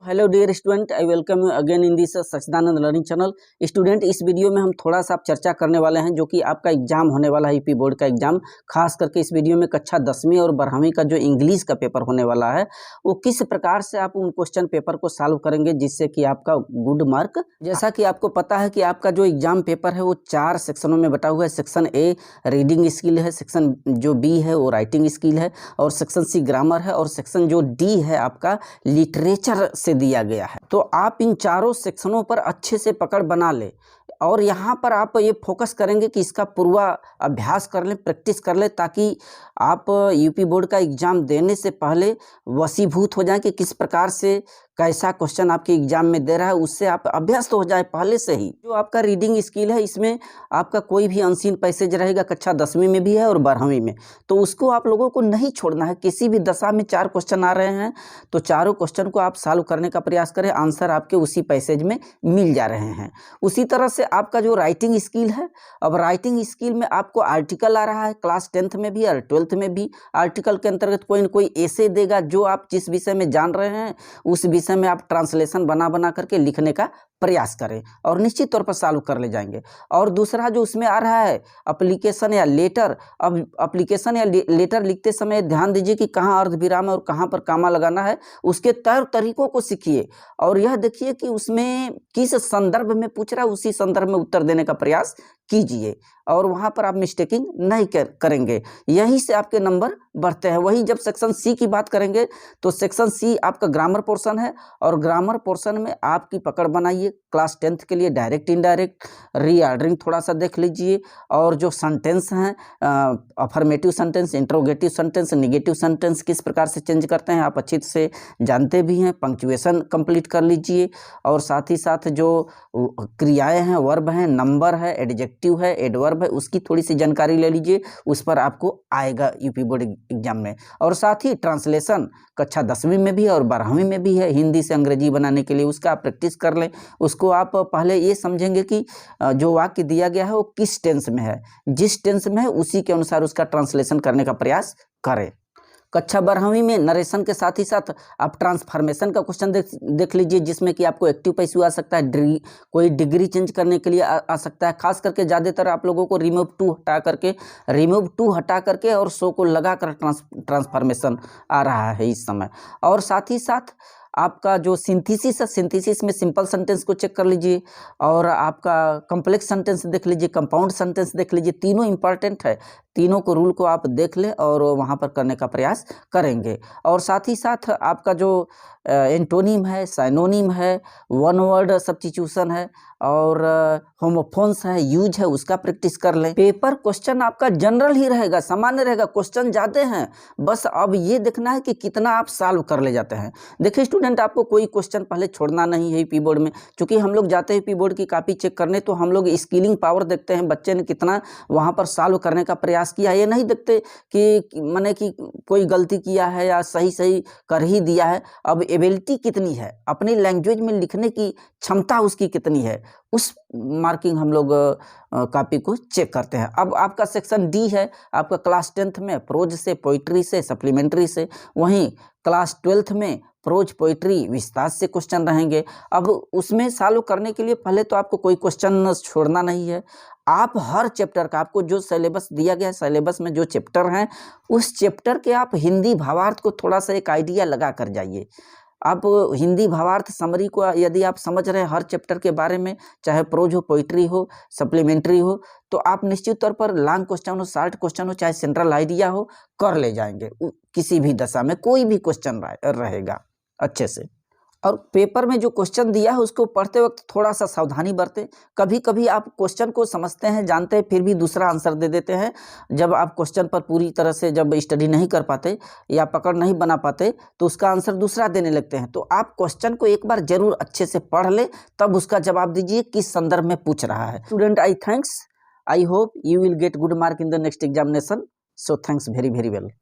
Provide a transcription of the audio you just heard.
Hello dear student, I welcome you again in this Sachchidanand learning channel. Student, इस video में हम थोड़ा सा चर्चा करने वाले हैं जो कि आपका एग्जाम होने वाला है, यूपी बोर्ड का एग्जाम। खास करके इस वीडियो में कक्षा 10वीं और 12वीं का जो इंग्लिश का पेपर होने वाला है वो किस प्रकार से आप उन क्वेश्चन पेपर को सॉल्व करेंगे जिससे कि आपका गुड मार्क। जैसा कि आपको पता है कि आपका जो एग्जाम पेपर है वो 4 सेक्शनों में बटा हुआ है। सेक्शन ए रीडिंग स्किल है, सेक्शन जो बी है वो राइटिंग स्किल है, और सेक्शन सी ग्रामर है, और सेक्शन जो डी है आपका लिटरेचर से दिया गया है। तो आप इन चारों सेक्शनों पर अच्छे से पकड़ बना ले, और यहाँ पर आप ये फोकस करेंगे कि इसका पूर्वा अभ्यास कर लें, प्रैक्टिस कर लें, ताकि आप यूपी बोर्ड का एग्ज़ाम देने से पहले वशीभूत हो जाएं कि किस प्रकार से कैसा क्वेश्चन आपके एग्जाम में दे रहा है, उससे आप अभ्यस्त हो जाए पहले से ही। जो आपका रीडिंग स्किल है इसमें आपका कोई भी अनसीन पैसेज रहेगा, कक्षा 10वीं में भी है और 12वीं में, तो उसको आप लोगों को नहीं छोड़ना है। किसी भी दशा में 4 क्वेश्चन आ रहे हैं तो चारों क्वेश्चन को आप सॉल्व करने का प्रयास करें, आंसर आपके उसी पैसेज में मिल जा रहे हैं। उसी तरह से आपका जो राइटिंग स्किल है, अब राइटिंग स्किल में आपको आर्टिकल आ रहा है, क्लास 10th में भी और 12th में भी। आर्टिकल के अंतर्गत कोई न कोई ऐसे देगा जो आप जिस विषय में जान रहे हैं उस विषय में आप ट्रांसलेशन बना करके लिखने का प्रयास करें और निश्चित तौर पर सॉल्व कर ले जाएंगे। और दूसरा जो उसमें आ रहा है एप्लीकेशन या लेटर, अब एप्लीकेशन या लेटर लिखते समय ध्यान दीजिए कि कहाँ अर्धविराम है और कहाँ पर कामा लगाना है, उसके तौर तरीकों को सीखिए और यह देखिए कि उसमें किस संदर्भ में पूछ रहा है, उसी संदर्भ में उत्तर देने का प्रयास कीजिए और वहाँ पर आप मिस्टेकिंग नहीं करेंगे। यहीं से आपके नंबर बढ़ते हैं। वही जब सेक्शन सी की बात करेंगे तो सेक्शन सी आपका ग्रामर पोर्शन है, और ग्रामर पोर्शन में आपकी पकड़ बनाइए। क्लास 10th के लिए डायरेक्ट इनडायरेक्ट रीऑर्डरिंग थोड़ा सा देख लीजिए, और जो सेंटेंस हैं affirmative sentence, interrogative sentence, negative sentence किस प्रकार से चेंज करते हैं आप अच्छे से जानते भी हैं। पंक्चुएशन कंप्लीट कर लीजिए, और साथ ही साथ जो क्रियाएं हैं, वर्ब हैं, नंबर है, एडजेक्टिव है, एडवर्ब है, उसकी थोड़ी सी जानकारी ले लीजिए, उस पर आपको आएगा यूपी बोर्ड एग्जाम में। और साथ ही ट्रांसलेशन कक्षा 10वीं में भी और 12वीं में भी है, हिंदी से अंग्रेजी बनाने के लिए उसका आप प्रैक्टिस कर लें। उसको आप पहले ये समझेंगे कि जो वाक्य दिया गया है वो किस टेंस में है, जिस टेंस में है उसी के अनुसार उसका ट्रांसलेशन करने का प्रयास करें। कक्षा 12वीं में नरेशन के साथ ही साथ आप ट्रांसफॉर्मेशन का क्वेश्चन देख लीजिए, जिसमें कि आपको एक्टिव पैसिव आ सकता है, कोई डिग्री चेंज करने के लिए आ सकता है। खास करके ज़्यादातर आप लोगों को रिमूव टू हटा करके और शो को लगा कर ट्रांसफॉर्मेशन आ रहा है इस समय। और साथ ही साथ आपका जो सिंथेसिस है, सिंथेसिस में सिंपल सेंटेंस को चेक कर लीजिए, और आपका कॉम्प्लेक्स सेंटेंस देख लीजिए, कंपाउंड सेंटेंस देख लीजिए। तीनों इंपॉर्टेंट है, तीनों को रूल को आप देख लें और वहाँ पर करने का प्रयास करेंगे। और साथ ही साथ आपका जो एंटोनिम है, साइनोनिम है, वन वर्ड सब्स्टिट्यूशन है, और होमोफोन्स है, यूज है, उसका प्रैक्टिस कर लें। पेपर क्वेश्चन आपका जनरल ही रहेगा, सामान्य रहेगा, क्वेश्चन जाते हैं, बस अब ये देखना है कि कितना आप सॉल्व कर ले जाते हैं। देखिए स्टूडेंट, आपको कोई क्वेश्चन पहले छोड़ना नहीं है यूपी बोर्ड में। चूँकि हम लोग जाते हैं यूपी बोर्ड की कॉपी चेक करने, तो हम लोग स्किलिंग पावर देखते हैं, बच्चे ने कितना वहाँ पर सॉल्व करने का प्रयास किया। ये नहीं देखते कि माने कि कोई गलती किया है या सही कर ही दिया है। अब एबिलिटी कितनी है, अपनी लैंग्वेज में लिखने की क्षमता उसकी कितनी है, उस मार्किंग हम लोग कॉपी को चेक करते हैं। अब आपका सेक्शन डी है, आपका क्लास 10th में प्रोज से, पोइट्री से, सप्लीमेंट्री से। वहीं क्लास 12th में प्रोज, पोइट्री, विस्तार से क्वेश्चन रहेंगे। अब उसमें सॉल्व करने के लिए पहले तो आपको कोई क्वेश्चन छोड़ना नहीं है। आप हर चैप्टर का, आपको जो सिलेबस दिया गया है, सिलेबस में जो चैप्टर हैं उस चैप्टर के आप हिंदी भावार्थ को थोड़ा सा एक आइडिया लगा कर जाइए। आप हिंदी भावार्थ समरी को यदि आप समझ रहे हैं हर चैप्टर के बारे में, चाहे प्रोज हो, पोइट्री हो, सप्लीमेंट्री हो, तो आप निश्चित तौर पर लॉन्ग क्वेश्चन हो, शॉर्ट क्वेश्चन हो, चाहे सेंट्रल आइडिया हो, कर ले जाएंगे। किसी भी दशा में कोई भी क्वेश्चन रहेगा अच्छे से। और पेपर में जो क्वेश्चन दिया है उसको पढ़ते वक्त थोड़ा सा सावधानी बरतें। कभी कभी आप क्वेश्चन को समझते हैं, जानते हैं, फिर भी दूसरा आंसर दे देते हैं। जब आप क्वेश्चन पर पूरी तरह से जब स्टडी नहीं कर पाते या पकड़ नहीं बना पाते तो उसका आंसर दूसरा देने लगते हैं। तो आप क्वेश्चन को एक बार जरूर अच्छे से पढ़ ले, तब उसका जवाब दीजिए किस संदर्भ में पूछ रहा है। Student, I hope you will get good mark in the next examination. So thanks very very well.